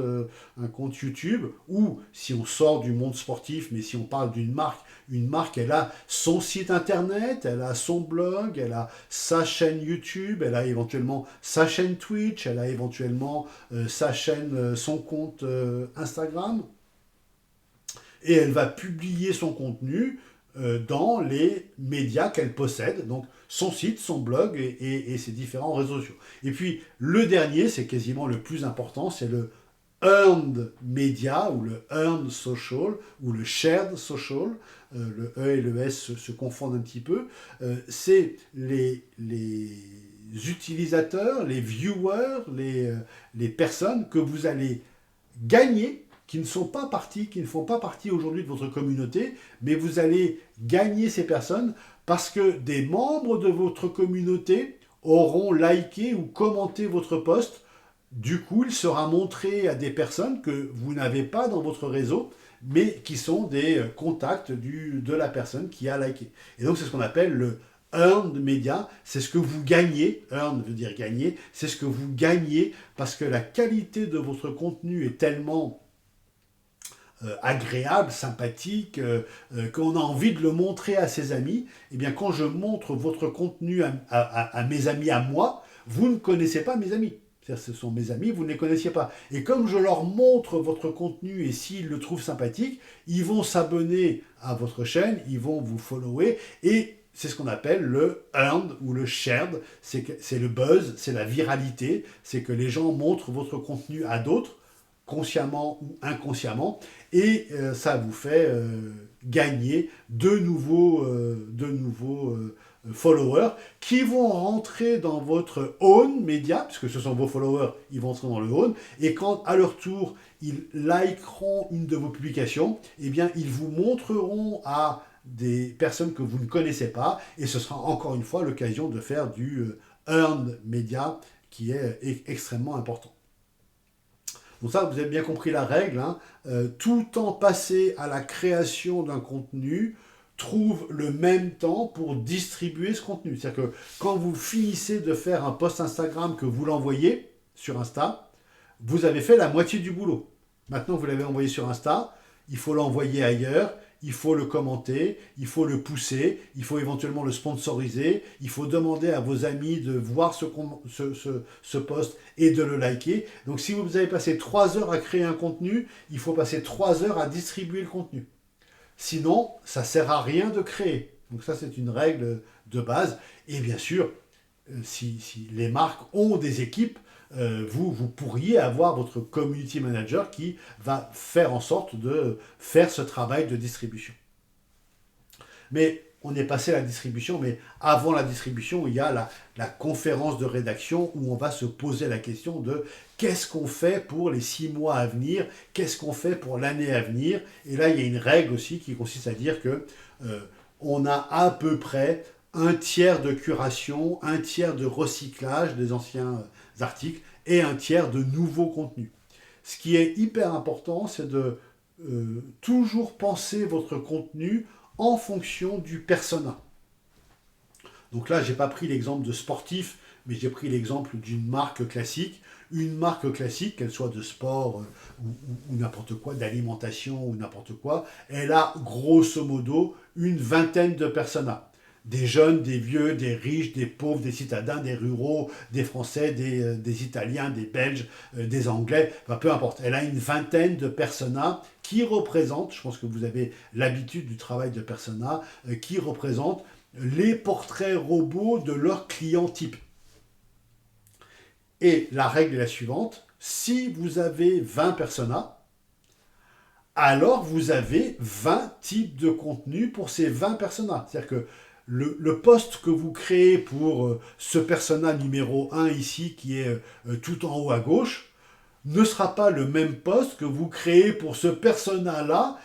YouTube, ou si on sort du monde sportif, mais si on parle d'une marque, une marque, elle a son site internet, elle a son blog, elle a sa chaîne YouTube, elle a éventuellement sa chaîne Twitch, elle a éventuellement sa chaîne, son compte Instagram, et elle va publier son contenu dans les médias qu'elle possède, donc son site, son blog et ses différents réseaux sociaux. Et puis le dernier, c'est quasiment le plus important, c'est le earned media ou le earned social ou le shared social. Le E et le S se confondent un petit peu. C'est les utilisateurs, les viewers, les personnes que vous allez gagner, qui ne sont pas partis, qui ne font pas partie aujourd'hui de votre communauté, mais vous allez gagner ces personnes parce que des membres de votre communauté auront liké ou commenté votre post. Du coup, il sera montré à des personnes que vous n'avez pas dans votre réseau, mais qui sont des contacts de la personne qui a liké. Et donc, c'est ce qu'on appelle le earned media, c'est ce que vous gagnez, earned veut dire gagner, c'est ce que vous gagnez parce que la qualité de votre contenu est tellement agréable, sympathique, qu'on a envie de le montrer à ses amis. Eh bien, quand je montre votre contenu à mes amis, à moi, vous ne connaissez pas mes amis. C'est-à-dire, ce sont mes amis, vous ne les connaissiez pas. Et comme je leur montre votre contenu et s'ils le trouvent sympathique, ils vont s'abonner à votre chaîne, ils vont vous follower et c'est ce qu'on appelle le earned ou le shared. C'est le buzz, c'est la viralité, c'est que les gens montrent votre contenu à d'autres, consciemment ou inconsciemment, et ça vous fait gagner de nouveaux followers qui vont rentrer dans votre own média, puisque ce sont vos followers, ils vont entrer dans le own, et quand à leur tour ils likeront une de vos publications, eh bien ils vous montreront à des personnes que vous ne connaissez pas, et ce sera encore une fois l'occasion de faire du earned media qui est extrêmement important. Donc ça, vous avez bien compris la règle, hein. Tout temps passé à la création d'un contenu trouve le même temps pour distribuer ce contenu. C'est-à-dire que quand vous finissez de faire un post Instagram, que vous l'envoyez sur Insta, vous avez fait la moitié du boulot. Maintenant, vous l'avez envoyé sur Insta, il faut l'envoyer ailleurs, il faut le commenter, il faut le pousser, il faut éventuellement le sponsoriser, il faut demander à vos amis de voir ce post et de le liker. Donc si vous avez passé 3 heures à créer un contenu, il faut passer 3 heures à distribuer le contenu. Sinon, ça ne sert à rien de créer. Donc ça, c'est une règle de base. Et bien sûr, si les marques ont des équipes, vous pourriez avoir votre community manager qui va faire en sorte de faire ce travail de distribution. Mais on est passé à la distribution, mais avant la distribution, il y a la conférence de rédaction où on va se poser la question de qu'est-ce qu'on fait pour les 6 mois à venir, qu'est-ce qu'on fait pour l'année à venir. Et là, il y a une règle aussi qui consiste à dire que on a à peu près un tiers de curation, un tiers de recyclage des anciens articles et un tiers de nouveaux contenus. Ce qui est hyper important, c'est de toujours penser votre contenu en fonction du persona. Donc là, je n'ai pas pris l'exemple de sportif, mais j'ai pris l'exemple d'une marque classique. Une marque classique, qu'elle soit de sport ou n'importe quoi, d'alimentation ou n'importe quoi, elle a grosso modo une vingtaine de personas. Des jeunes, des vieux, des riches, des pauvres, des citadins, des ruraux, des Français, des Italiens, des Belges, des Anglais, enfin, peu importe. Elle a une vingtaine de personas qui représentent, je pense que vous avez l'habitude du travail de persona, qui représentent les portraits robots de leurs clients type. Et la règle est la suivante, si vous avez 20 personas, alors vous avez 20 types de contenus pour ces 20 personas. C'est-à-dire que le post que vous créez pour ce persona numéro 1 ici, qui est tout en haut à gauche, ne sera pas le même post que vous créez pour ce persona-là,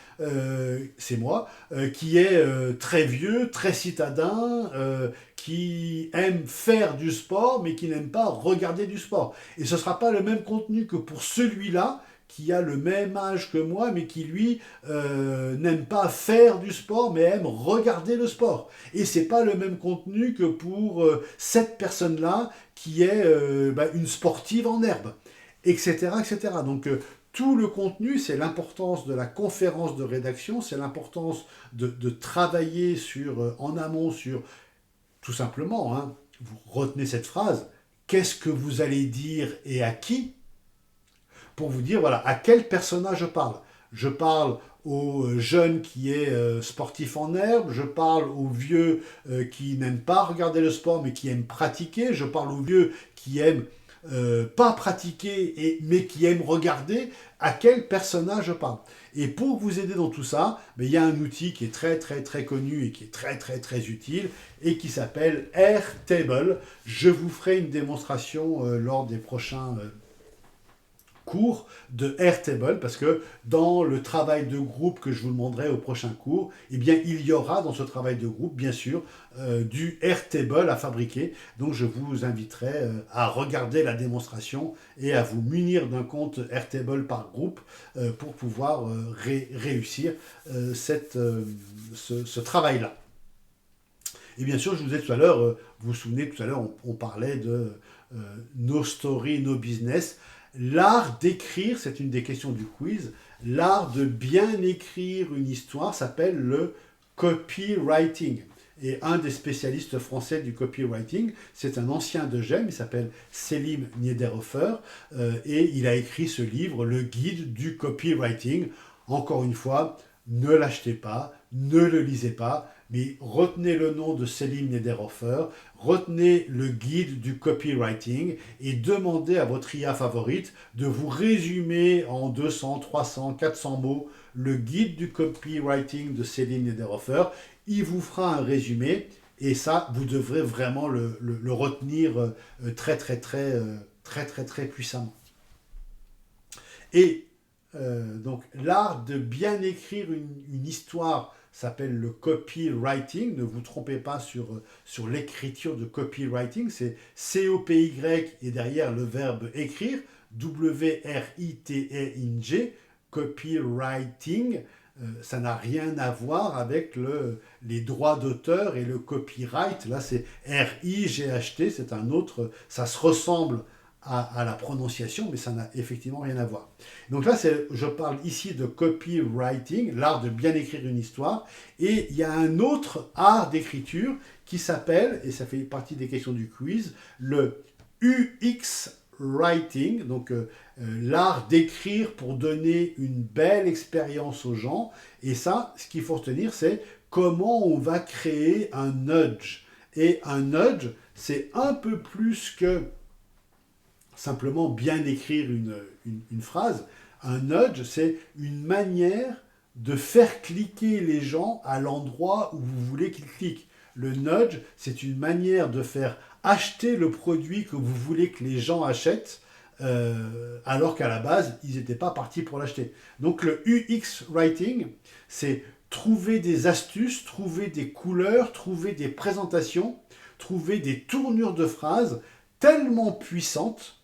c'est moi, qui est très vieux, très citadin, qui aime faire du sport, mais qui n'aime pas regarder du sport. Et ce ne sera pas le même contenu que pour celui-là, qui a le même âge que moi, mais qui lui n'aime pas faire du sport, mais aime regarder le sport. Et c'est pas le même contenu que pour cette personne-là, qui est une sportive en herbe, etc., etc. Donc tout le contenu, c'est l'importance de la conférence de rédaction, c'est l'importance de travailler en amont sur, tout simplement, hein, vous retenez cette phrase, qu'est-ce que vous allez dire et à qui, pour vous dire, voilà, à quel personnage je parle. Je parle au jeune qui est sportif en herbe, je parle au vieux qui n'aime pas regarder le sport mais qui aime pratiquer, je parle au vieux qui aime pas pratiquer mais qui aime regarder, à quel personnage je parle. Et pour vous aider dans tout ça, il y a un outil qui est très très très connu et qui est très très très utile et qui s'appelle Airtable. Je vous ferai une démonstration lors des prochains cours de Airtable, parce que dans le travail de groupe que je vous demanderai au prochain cours, eh bien, il y aura dans ce travail de groupe, bien sûr, du Airtable à fabriquer. Donc, je vous inviterai à regarder la démonstration et à vous munir d'un compte Airtable par groupe pour pouvoir réussir ce travail-là. Et bien sûr, je vous disais tout à l'heure, vous vous souvenez, tout à l'heure, on parlait de no story, no business. L'art d'écrire, c'est une des questions du quiz, l'art de bien écrire une histoire s'appelle le copywriting. Et un des spécialistes français du copywriting, c'est un ancien de GEM, il s'appelle Selim Niederhofer, et il a écrit ce livre, Le guide du copywriting. Encore une fois, ne l'achetez pas, ne le lisez pas, mais retenez le nom de Selim Niederhofer, retenez le guide du copywriting et demandez à votre IA favorite de vous résumer en 200, 300, 400 mots le guide du copywriting de Selim Niederhofer. Il vous fera un résumé et ça, vous devrez vraiment le retenir très, très, très, très, très, très puissamment. Et donc, l'art de bien écrire une histoire s'appelle le copywriting. Ne vous trompez pas sur l'écriture de copywriting. C'est C-O-P-Y et derrière le verbe écrire, W-R-I-T-E-I-N-G, copywriting. Ça n'a rien à voir avec les droits d'auteur et le copyright. Là, c'est R-I-G-H-T, c'est un autre, ça se ressemble à la prononciation, mais ça n'a effectivement rien à voir. Donc là, je parle ici de copywriting, l'art de bien écrire une histoire, et il y a un autre art d'écriture qui s'appelle, et ça fait partie des questions du quiz, le UX writing, donc l'art d'écrire pour donner une belle expérience aux gens. Et ça, ce qu'il faut retenir, c'est comment on va créer un nudge. Et un nudge, c'est un peu plus que simplement bien écrire une phrase. Un nudge, c'est une manière de faire cliquer les gens à l'endroit où vous voulez qu'ils cliquent. Le nudge, c'est une manière de faire acheter le produit que vous voulez que les gens achètent, alors qu'à la base, ils n'étaient pas partis pour l'acheter. Donc le UX Writing, c'est trouver des astuces, trouver des couleurs, trouver des présentations, trouver des tournures de phrases tellement puissantes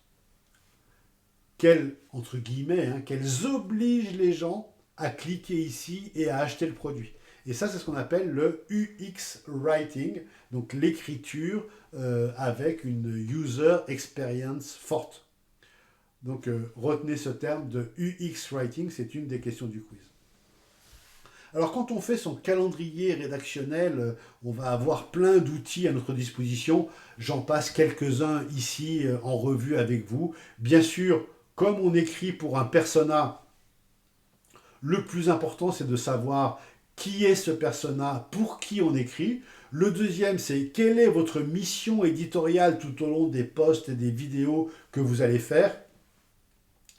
qu'elles, entre guillemets, qu'elles obligent les gens à cliquer ici et à acheter le produit. Et ça, c'est ce qu'on appelle le UX Writing, donc l'écriture avec une User Experience forte. Donc retenez ce terme de UX Writing, c'est une des questions du quiz. Alors quand on fait son calendrier rédactionnel, on va avoir plein d'outils à notre disposition. J'en passe quelques-uns ici en revue avec vous. Bien sûr, comme on écrit pour un persona, le plus important c'est de savoir qui est ce persona, pour qui on écrit. Le deuxième, c'est quelle est votre mission éditoriale tout au long des posts et des vidéos que vous allez faire.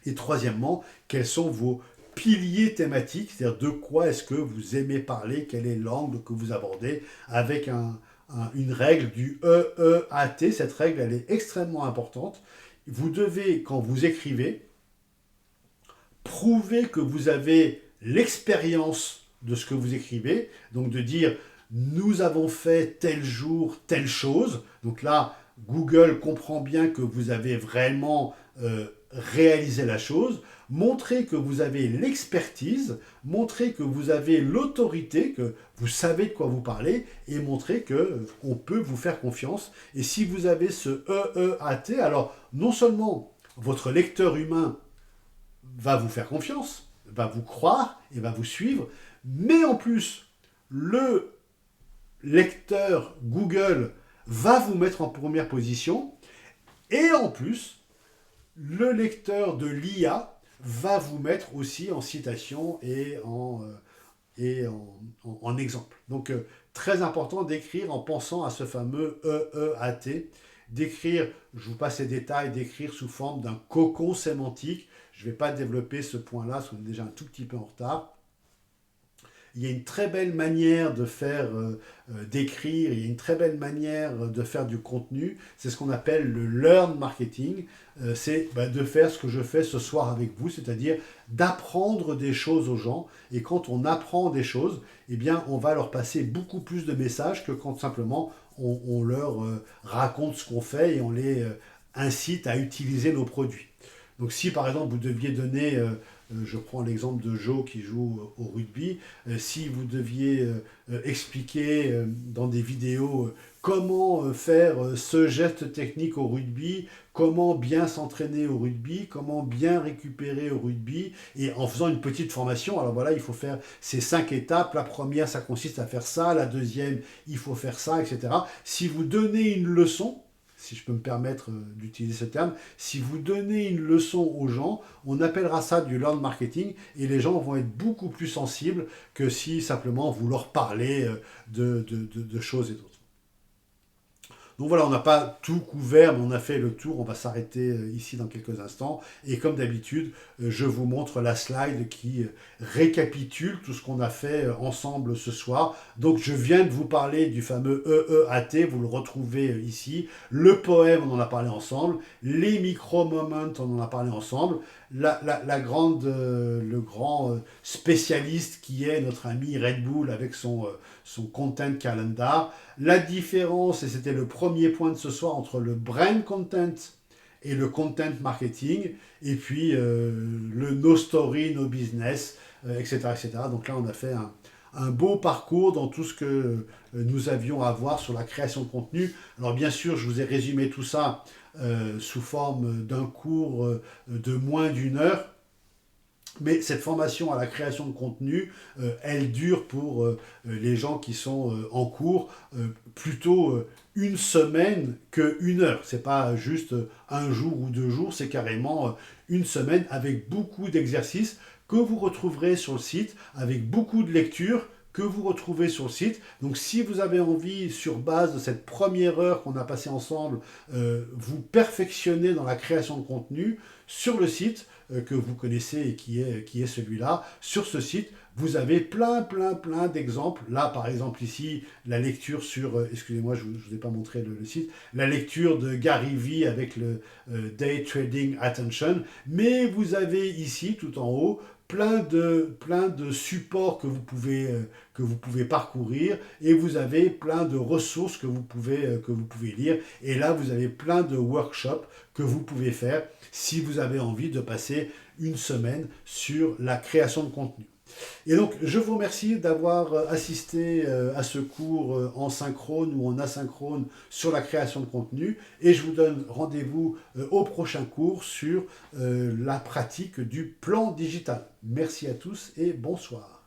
Et troisièmement, quels sont vos piliers thématiques, c'est-à-dire de quoi est-ce que vous aimez parler, quel est l'angle que vous abordez, avec une règle du EEAT. Cette règle, elle est extrêmement importante. Vous devez, quand vous écrivez, prouver que vous avez l'expérience de ce que vous écrivez, donc de dire nous avons fait tel jour telle chose. Donc là, Google comprend bien que vous avez vraiment réalisé la chose. Montrez que vous avez l'expertise, montrez que vous avez l'autorité, que vous savez de quoi vous parlez, et montrez qu'on peut vous faire confiance. Et si vous avez ce EEAT, alors non seulement votre lecteur humain va vous faire confiance, va vous croire et va vous suivre, mais en plus, le lecteur Google va vous mettre en première position, et en plus, le lecteur de l'IA va vous mettre aussi en citation et en exemple. Donc, très important d'écrire en pensant à ce fameux EEAT, d'écrire, je vous passe les détails, d'écrire sous forme d'un cocon sémantique. Je ne vais pas développer ce point-là, parce qu'on est déjà un tout petit peu en retard. Il y a une très belle manière de faire, d'écrire, il y a une très belle manière de faire du contenu. C'est ce qu'on appelle le learn marketing. C'est de faire ce que je fais ce soir avec vous, c'est-à-dire d'apprendre des choses aux gens. Et quand on apprend des choses, eh bien, on va leur passer beaucoup plus de messages que quand simplement on leur raconte ce qu'on fait et on les incite à utiliser nos produits. Donc si par exemple vous deviez donner, je prends l'exemple de Joe qui joue au rugby, si vous deviez expliquer dans des vidéos comment faire ce geste technique au rugby, comment bien s'entraîner au rugby, comment bien récupérer au rugby, et en faisant une petite formation, alors voilà, il faut faire ces 5 étapes, la première ça consiste à faire ça, la deuxième il faut faire ça, etc. Si vous donnez une leçon, si je peux me permettre d'utiliser ce terme, si vous donnez une leçon aux gens, on appellera ça du learn marketing et les gens vont être beaucoup plus sensibles que si simplement vous leur parlez de choses et d'autres. Donc voilà, on n'a pas tout couvert, mais on a fait le tour. On va s'arrêter ici dans quelques instants. Et comme d'habitude, je vous montre la slide qui récapitule tout ce qu'on a fait ensemble ce soir. Donc je viens de vous parler du fameux EEAT, vous le retrouvez ici. Le poème, on en a parlé ensemble. Les micro-moments, on en a parlé ensemble. Le grand spécialiste qui est notre ami Red Bull avec son content calendar. La différence, et c'était le premier point de ce soir, entre le brand content et le content marketing, et puis le no story, no business, etc., etc. Donc là, on a fait un beau parcours dans tout ce que nous avions à voir sur la création de contenu. Alors bien sûr, je vous ai résumé tout ça sous forme d'un cours de moins d'une heure. Mais cette formation à la création de contenu, elle dure pour les gens qui sont en cours plutôt une semaine qu'une heure. C'est pas juste un jour ou 2 jours, c'est carrément une semaine avec beaucoup d'exercices que vous retrouverez sur le site, avec beaucoup de lectures que vous retrouvez sur le site. Donc si vous avez envie, sur base de cette première heure qu'on a passée ensemble, vous perfectionner dans la création de contenu, sur le site que vous connaissez et qui est celui-là, sur ce site, vous avez plein d'exemples. Là, par exemple, ici, la lecture sur, excusez-moi, je ne vous ai pas montré le site, la lecture de Gary Vee avec le Day Trading Attention, mais vous avez ici, tout en haut, plein de supports que vous pouvez parcourir, et vous avez plein de ressources que vous pouvez lire, et là vous avez plein de workshops que vous pouvez faire si vous avez envie de passer une semaine sur la création de contenu. Et donc, je vous remercie d'avoir assisté à ce cours en synchrone ou en asynchrone sur la création de contenu. Et je vous donne rendez-vous au prochain cours sur la pratique du plan digital. Merci à tous et bonsoir.